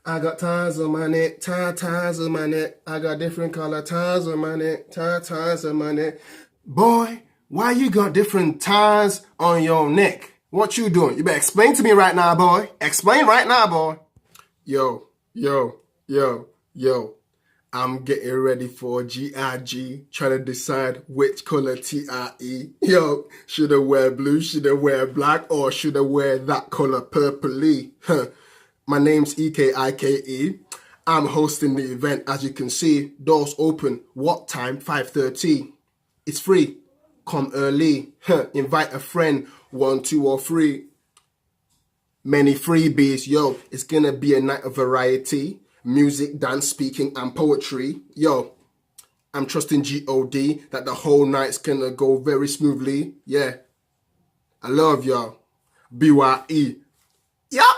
I got ties on my neck, ties on my neck. I got different color ties on my neck, ties on my neck. Boy, why you got different ties on your neck? What you doing? You better explain to me right now, boy. Explain right now, boy. Yo, yo, yo, yo. I'm getting ready for G.I.G. Trying to decide which color T.I.E. Yo, should I wear blue, should I wear black, or should I wear that color purpley? My name's I.K.E. I'm hosting the event. As you can see, doors open. What time? 5:30. It's free. Come early. Invite a friend. 1, 2, or 3. Many freebies. Yo, it's gonna be a night of variety. Music, dance, speaking, and poetry. Yo, I'm trusting G.O.D. that the whole night's gonna go very smoothly. Yeah. I love y'all. BYE. Yeah.